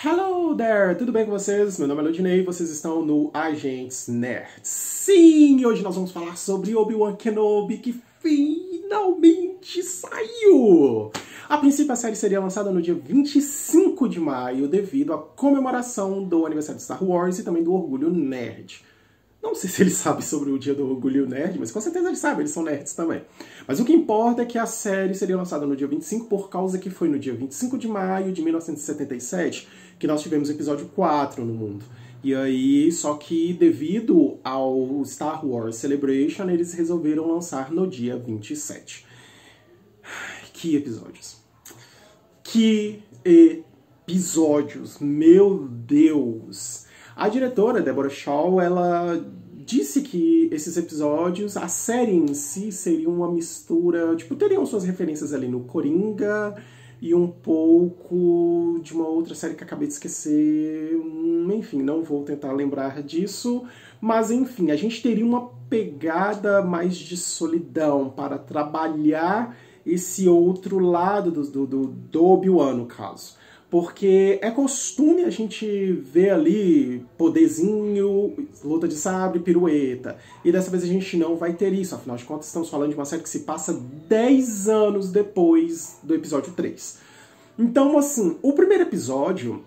Hello there! Tudo bem com vocês? Meu nome é Ludinei e vocês estão no Agentes Nerds. Sim, hoje nós vamos falar sobre Obi-Wan Kenobi, que finalmente saiu! A princípio a série seria lançada no dia 25 de maio devido à comemoração do aniversário de Star Wars e também do Orgulho Nerd. Não sei se eles sabem sobre o dia do Orgulho Nerd, mas com certeza eles sabem, eles são nerds também. Mas o que importa é que a série seria lançada no dia 25 por causa que foi no dia 25 de maio de 1977 que nós tivemos o episódio 4 no mundo. E aí, só que devido ao Star Wars Celebration, eles resolveram lançar no dia 27. Que episódios! Que episódios! Meu Deus! A diretora, Deborah Shaw, ela disse que esses episódios, a série em si, seria uma mistura, tipo, teriam suas referências ali no Coringa e um pouco de uma outra série que acabei de esquecer, enfim, não vou tentar lembrar disso, mas enfim, a gente teria uma pegada mais de solidão para trabalhar esse outro lado do Obi-Wan, no caso. Porque é costume a gente ver ali poderzinho, luta de sabre, pirueta. E dessa vez a gente não vai ter isso. Afinal de contas, estamos falando de uma série que se passa 10 anos depois do episódio 3. Então, assim, o primeiro episódio,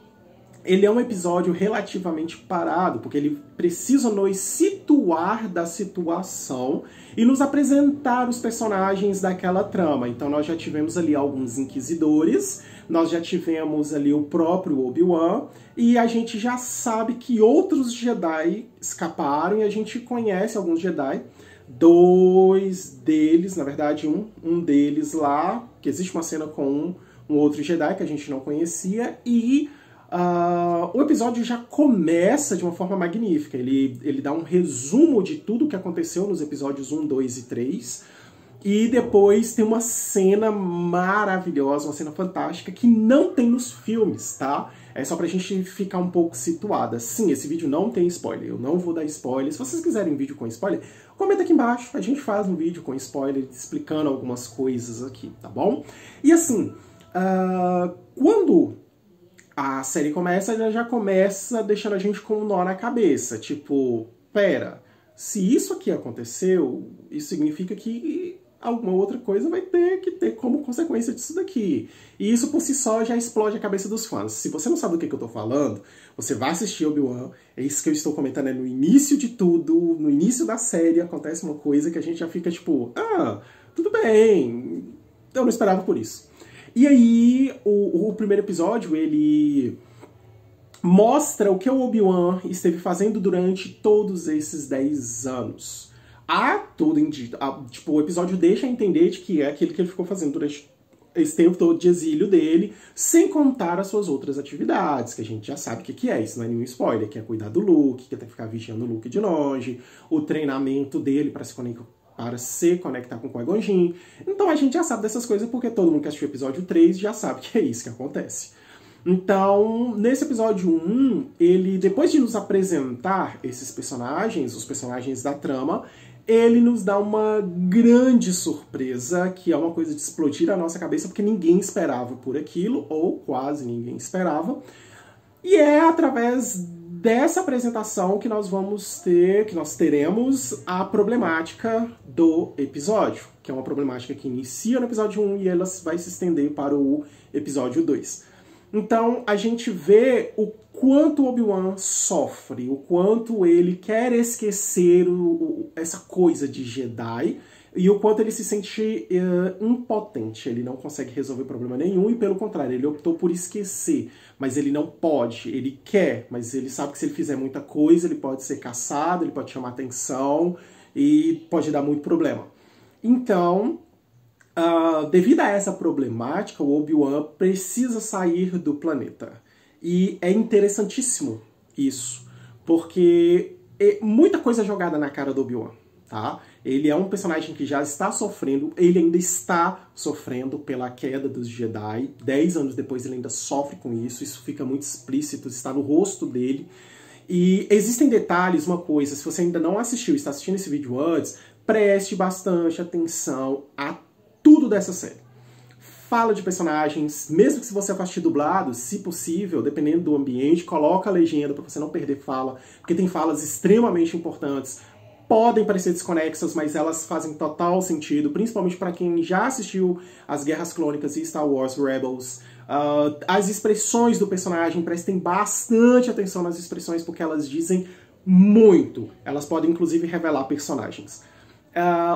ele é um episódio relativamente parado, porque ele precisa nos situar da situação e nos apresentar os personagens daquela trama. Então nós já tivemos ali alguns inquisidores, nós já tivemos ali o próprio Obi-Wan, e a gente já sabe que outros Jedi escaparam, e a gente conhece alguns Jedi. Dois deles, na verdade um deles lá, que existe uma cena com um outro Jedi que a gente não conhecia, e o episódio já começa de uma forma magnífica. Ele dá um resumo de tudo o que aconteceu nos episódios 1, 2 e 3. E depois tem uma cena maravilhosa, uma cena fantástica, que não tem nos filmes, tá? É só pra gente ficar um pouco situada. Sim, esse vídeo não tem spoiler, eu não vou dar spoiler. Se vocês quiserem um vídeo com spoiler, comenta aqui embaixo, a gente faz um vídeo com spoiler explicando algumas coisas aqui, tá bom? E assim, quando a série começa, ela já começa deixando a gente com um nó na cabeça. Tipo, pera, se isso aqui aconteceu, isso significa que alguma outra coisa vai ter que ter como consequência disso daqui. E isso por si só já explode a cabeça dos fãs. Se você não sabe do que eu tô falando, você vai assistir Obi-Wan. É isso que eu estou comentando, é no início de tudo, no início da série acontece uma coisa que a gente já fica tipo, tudo bem, eu não esperava por isso. E aí, o primeiro episódio, ele mostra o que o Obi-Wan esteve fazendo durante todos esses 10 anos. Tipo, o episódio deixa a entender de que é aquilo que ele ficou fazendo durante esse tempo todo de exílio dele, sem contar as suas outras atividades, que a gente já sabe o que é, isso não é nenhum spoiler, que é cuidar do Luke, que é ficar vigiando o Luke de longe, o treinamento dele para se conectar com o Qui-Gon Jinn. Então a gente já sabe dessas coisas porque todo mundo que assistiu o episódio 3 já sabe que é isso que acontece. Então, nesse episódio 1, ele, depois de nos apresentar esses personagens, os personagens da trama, ele nos dá uma grande surpresa, que é uma coisa de explodir a nossa cabeça, porque ninguém esperava por aquilo, ou quase ninguém esperava. E é através dessa apresentação que nós teremos a problemática do episódio, que é uma problemática que inicia no episódio 1 e ela vai se estender para o episódio 2. Então a gente vê o quanto Obi-Wan sofre, o quanto ele quer esquecer essa coisa de Jedi, e o quanto ele se sente impotente, ele não consegue resolver problema nenhum, e pelo contrário, ele optou por esquecer, mas ele não pode, ele quer, mas ele sabe que se ele fizer muita coisa, ele pode ser caçado, ele pode chamar atenção, e pode dar muito problema. Então, devido a essa problemática, o Obi-Wan precisa sair do planeta. E é interessantíssimo isso, porque muita coisa é jogada na cara do Obi-Wan, tá? Ele é um personagem que já está sofrendo, ele ainda está sofrendo pela queda dos Jedi. 10 anos depois ele ainda sofre com isso fica muito explícito, está no rosto dele. E existem detalhes, uma coisa, se você ainda não assistiu, está assistindo esse vídeo antes, preste bastante atenção a tudo dessa série. fala de personagens, mesmo que se você for assistir dublado, se possível, dependendo do ambiente, coloca a legenda para você não perder fala, porque tem falas extremamente importantes. Podem parecer desconexas, mas elas fazem total sentido, principalmente para quem já assistiu as Guerras Clônicas e Star Wars Rebels. As expressões do personagem, prestem bastante atenção nas expressões, porque elas dizem muito. Elas podem, inclusive, revelar personagens.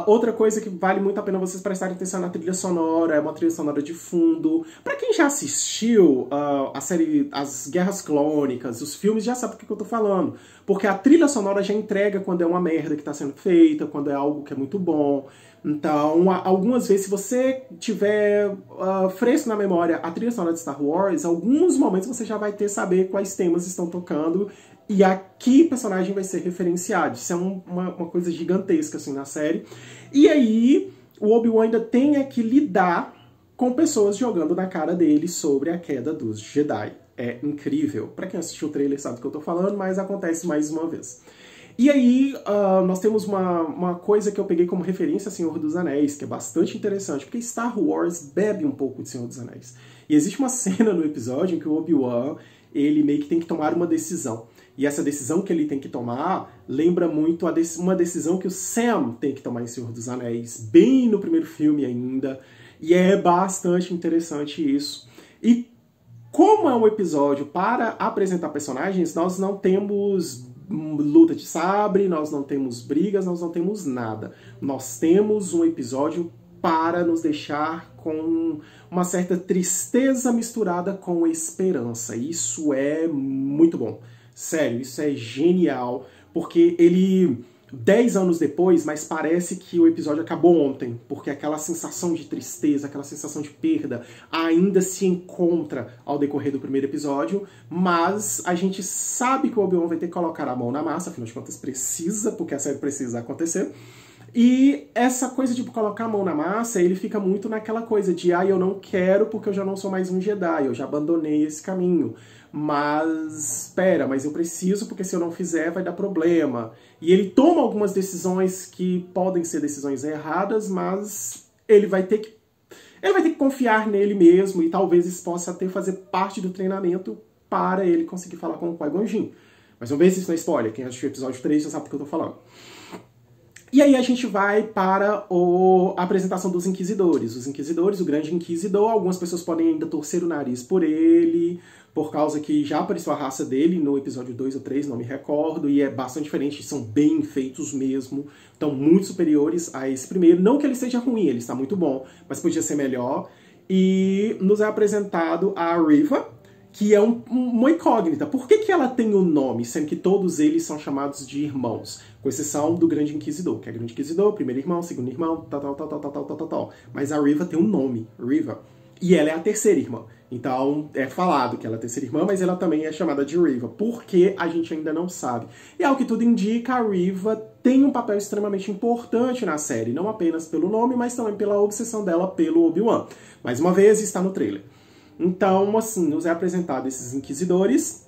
Outra coisa que vale muito a pena vocês prestarem atenção na trilha sonora, é uma trilha sonora de fundo. Pra quem já assistiu a série As Guerras Clônicas, os filmes, já sabe do que eu tô falando. Porque a trilha sonora já entrega quando é uma merda que tá sendo feita, quando é algo que é muito bom. Então, algumas vezes, se você tiver fresco na memória a trilha sonora de Star Wars, alguns momentos você já vai saber quais temas estão tocando e a que personagem vai ser referenciado. Isso é uma coisa gigantesca, assim, na série. E aí, o Obi-Wan ainda tem que lidar com pessoas jogando na cara dele sobre a queda dos Jedi. É incrível. Pra quem assistiu o trailer sabe do que eu tô falando, mas acontece mais uma vez. E aí, nós temos uma coisa que eu peguei como referência a Senhor dos Anéis, que é bastante interessante, porque Star Wars bebe um pouco de Senhor dos Anéis. E existe uma cena no episódio em que o Obi-Wan, ele meio que tem que tomar uma decisão. E essa decisão que ele tem que tomar lembra muito uma decisão que o Sam tem que tomar em Senhor dos Anéis, bem no primeiro filme ainda. E é bastante interessante isso. E como é um episódio para apresentar personagens, nós não temos luta de sabre, nós não temos brigas, nós não temos nada. Nós temos um episódio para nos deixar com uma certa tristeza misturada com esperança. Isso é muito bom. Sério, isso é genial, porque ele, 10 anos depois, mas parece que o episódio acabou ontem, porque aquela sensação de tristeza, aquela sensação de perda ainda se encontra ao decorrer do primeiro episódio, mas a gente sabe que o Obi-Wan vai ter que colocar a mão na massa, afinal de contas precisa, porque a série precisa acontecer. E essa coisa de colocar a mão na massa, ele fica muito naquela coisa de eu não quero porque eu já não sou mais um Jedi, eu já abandonei esse caminho. Mas, espera, mas eu preciso porque se eu não fizer vai dar problema. E ele toma algumas decisões que podem ser decisões erradas, mas ele vai ter que confiar nele mesmo e talvez isso possa até fazer parte do treinamento para ele conseguir falar com o Qui-Gon Jinn. Mas vamos ver se isso não é spoiler, quem assistiu o episódio 3 já sabe do que eu tô falando. E aí a gente vai para a apresentação dos Inquisidores. Os Inquisidores, o Grande Inquisidor, algumas pessoas podem ainda torcer o nariz por ele, por causa que já apareceu a raça dele no episódio 2 ou 3, não me recordo, e é bastante diferente, são bem feitos mesmo, estão muito superiores a esse primeiro. Não que ele seja ruim, ele está muito bom, mas podia ser melhor. E nos é apresentado a Reva, que é uma incógnita. Por que ela tem um nome, sendo que todos eles são chamados de irmãos? Com exceção do Grande Inquisidor, que é Grande Inquisidor, primeiro irmão, segundo irmão, tal. Mas a Reva tem um nome, Reva. E ela é a terceira irmã. Então, é falado que ela é a terceira irmã, mas ela também é chamada de Reva. Por que a gente ainda não sabe? E ao que tudo indica, a Reva tem um papel extremamente importante na série. Não apenas pelo nome, mas também pela obsessão dela pelo Obi-Wan. Mais uma vez, está no trailer. Então, assim, nos é apresentado esses Inquisidores.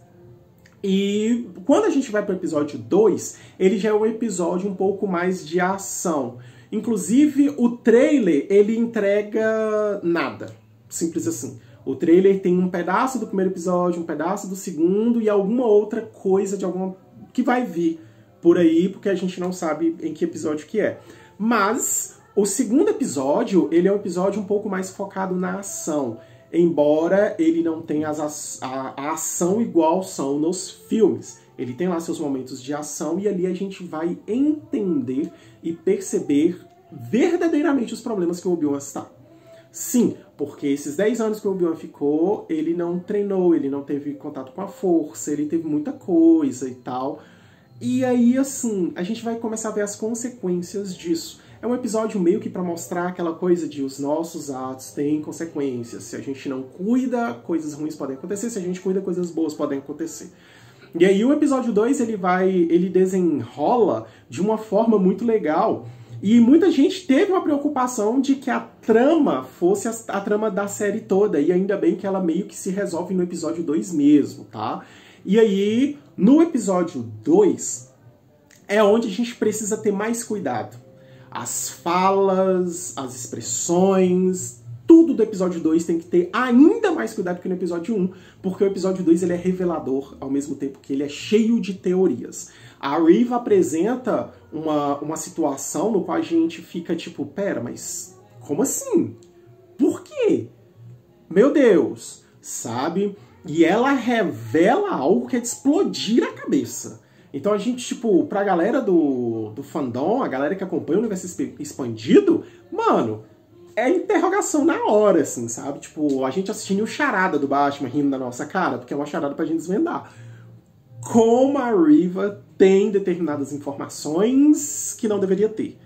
E quando a gente vai para o episódio 2, ele já é um episódio um pouco mais de ação. Inclusive, o trailer, ele entrega nada. Simples assim. O trailer tem um pedaço do primeiro episódio, um pedaço do segundo e alguma outra coisa que vai vir por aí, porque a gente não sabe em que episódio que é. Mas o segundo episódio, ele é um episódio um pouco mais focado na ação. Embora ele não tenha a ação igual são nos filmes. Ele tem lá seus momentos de ação e ali a gente vai entender e perceber verdadeiramente os problemas que o Obi-Wan está. Sim, porque esses 10 anos que o Obi-Wan ficou, ele não treinou, ele não teve contato com a força, ele teve muita coisa e tal. E aí, assim, a gente vai começar a ver as consequências disso. É um episódio meio que para mostrar aquela coisa de os nossos atos têm consequências. Se a gente não cuida, coisas ruins podem acontecer. Se a gente cuida, coisas boas podem acontecer. E aí o episódio 2, ele desenrola de uma forma muito legal. E muita gente teve uma preocupação de que a trama fosse a trama da série toda. E ainda bem que ela meio que se resolve no episódio 2 mesmo, tá? E aí, no episódio 2, é onde a gente precisa ter mais cuidado. As falas, as expressões, tudo do episódio 2 tem que ter ainda mais cuidado que no episódio 1, porque o episódio 2 ele é revelador ao mesmo tempo que ele é cheio de teorias. A Riva apresenta uma situação no qual a gente fica tipo, pera, mas como assim? Por quê? Meu Deus, sabe? E ela revela algo que é de explodir a cabeça. Então a gente, tipo, pra galera do fandom, a galera que acompanha o universo expandido, mano, é interrogação na hora, assim, sabe? Tipo, a gente assistindo o charada do Batman rindo da nossa cara, porque é uma charada pra gente desvendar. Como a Riva tem determinadas informações que não deveria ter.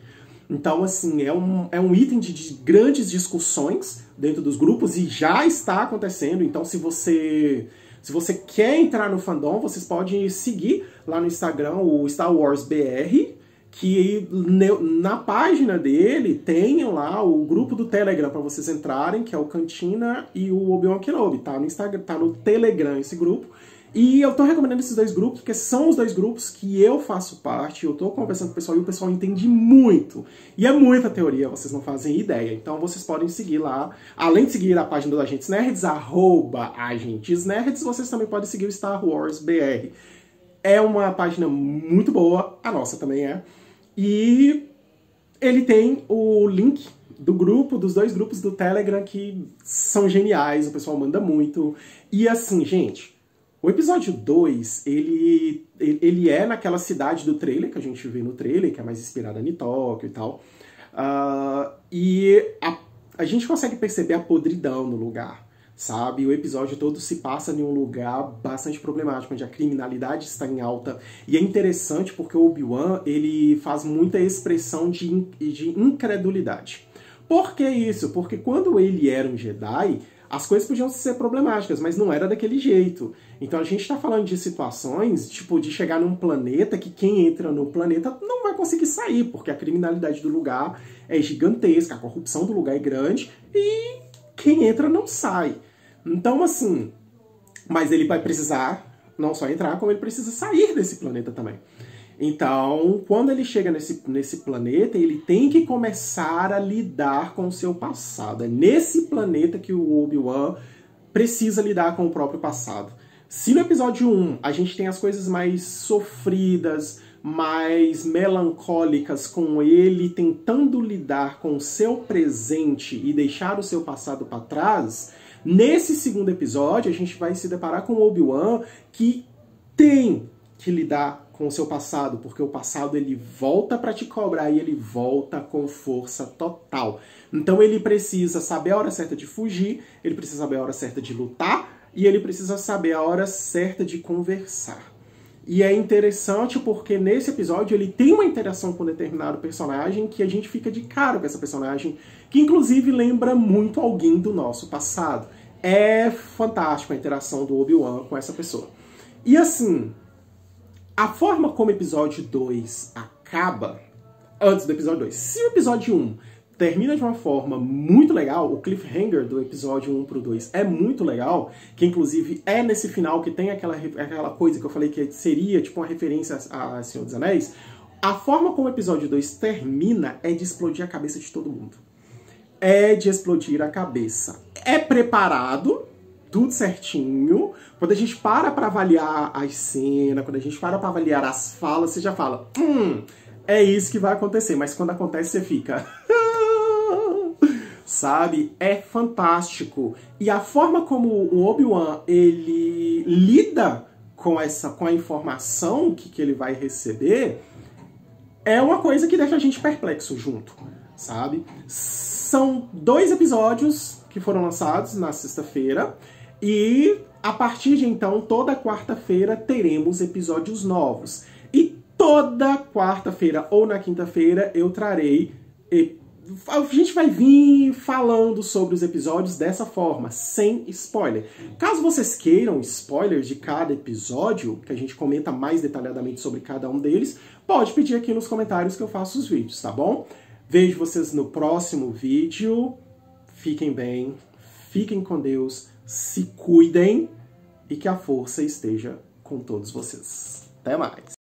Então, assim, é um item de grandes discussões dentro dos grupos e já está acontecendo. Então, se você quer entrar no fandom, vocês podem seguir lá no Instagram o Star Wars BR, que na página dele tem lá o grupo do Telegram para vocês entrarem, que é o Cantina e o Obi-Wan Kenobi. Tá no Instagram, tá no Telegram esse grupo. E eu tô recomendando esses dois grupos, porque são os dois grupos que eu faço parte, eu tô conversando com o pessoal e o pessoal entende muito. E é muita teoria, vocês não fazem ideia. Então vocês podem seguir lá, além de seguir a página do Agentes Nerds, @AgentesNerds, vocês também podem seguir o Star Wars BR. É uma página muito boa, a nossa também é. E ele tem o link dos dois grupos do Telegram que são geniais, o pessoal manda muito. E assim, gente, o episódio 2, ele é naquela cidade do trailer, que a gente vê no trailer, que é mais inspirada em Tóquio e tal. E a gente consegue perceber a podridão no lugar, sabe? O episódio todo se passa em um lugar bastante problemático, onde a criminalidade está em alta. E é interessante porque o Obi-Wan, ele faz muita expressão de incredulidade. Por que isso? Porque quando ele era um Jedi, as coisas podiam ser problemáticas, mas não era daquele jeito. Então a gente está falando de situações, tipo, de chegar num planeta que quem entra no planeta não vai conseguir sair, porque a criminalidade do lugar é gigantesca, a corrupção do lugar é grande e quem entra não sai. Então, assim, mas ele vai precisar não só entrar, como ele precisa sair desse planeta também. Então, quando ele chega nesse planeta, ele tem que começar a lidar com o seu passado. É nesse planeta que o Obi-Wan precisa lidar com o próprio passado. Se no episódio 1 a gente tem as coisas mais sofridas, mais melancólicas, com ele tentando lidar com o seu presente e deixar o seu passado para trás, nesse segundo episódio a gente vai se deparar com o Obi-Wan que tem que lidar com o seu passado, porque o passado ele volta para te cobrar e ele volta com força total. Então ele precisa saber a hora certa de fugir, ele precisa saber a hora certa de lutar e ele precisa saber a hora certa de conversar. E é interessante porque nesse episódio ele tem uma interação com um determinado personagem que a gente fica de cara com essa personagem, que inclusive lembra muito alguém do nosso passado. É fantástico a interação do Obi-Wan com essa pessoa. E assim, a forma como o episódio 2 acaba, antes do episódio 2, se o episódio 1 termina de uma forma muito legal, o cliffhanger do episódio 1 pro 2 é muito legal, que inclusive é nesse final que tem aquela coisa que eu falei que seria tipo uma referência a Senhor dos Anéis, a forma como o episódio 2 termina é de explodir a cabeça de todo mundo. É de explodir a cabeça. É preparado, tudo certinho. Quando a gente para avaliar a cena, quando a gente para avaliar as falas, você já fala, é isso que vai acontecer. Mas quando acontece, você fica... Sabe? É fantástico. E a forma como o Obi-Wan, ele lida com a informação que ele vai receber, é uma coisa que deixa a gente perplexo junto, sabe? São 2 episódios que foram lançados na sexta-feira, e a partir de então, toda quarta-feira, teremos episódios novos. E toda quarta-feira ou na quinta-feira eu trarei... A gente vai vir falando sobre os episódios dessa forma, sem spoiler. Caso vocês queiram spoilers de cada episódio, que a gente comenta mais detalhadamente sobre cada um deles, pode pedir aqui nos comentários que eu faço os vídeos, tá bom? Vejo vocês no próximo vídeo. Fiquem bem, fiquem com Deus, se cuidem e que a força esteja com todos vocês. Até mais!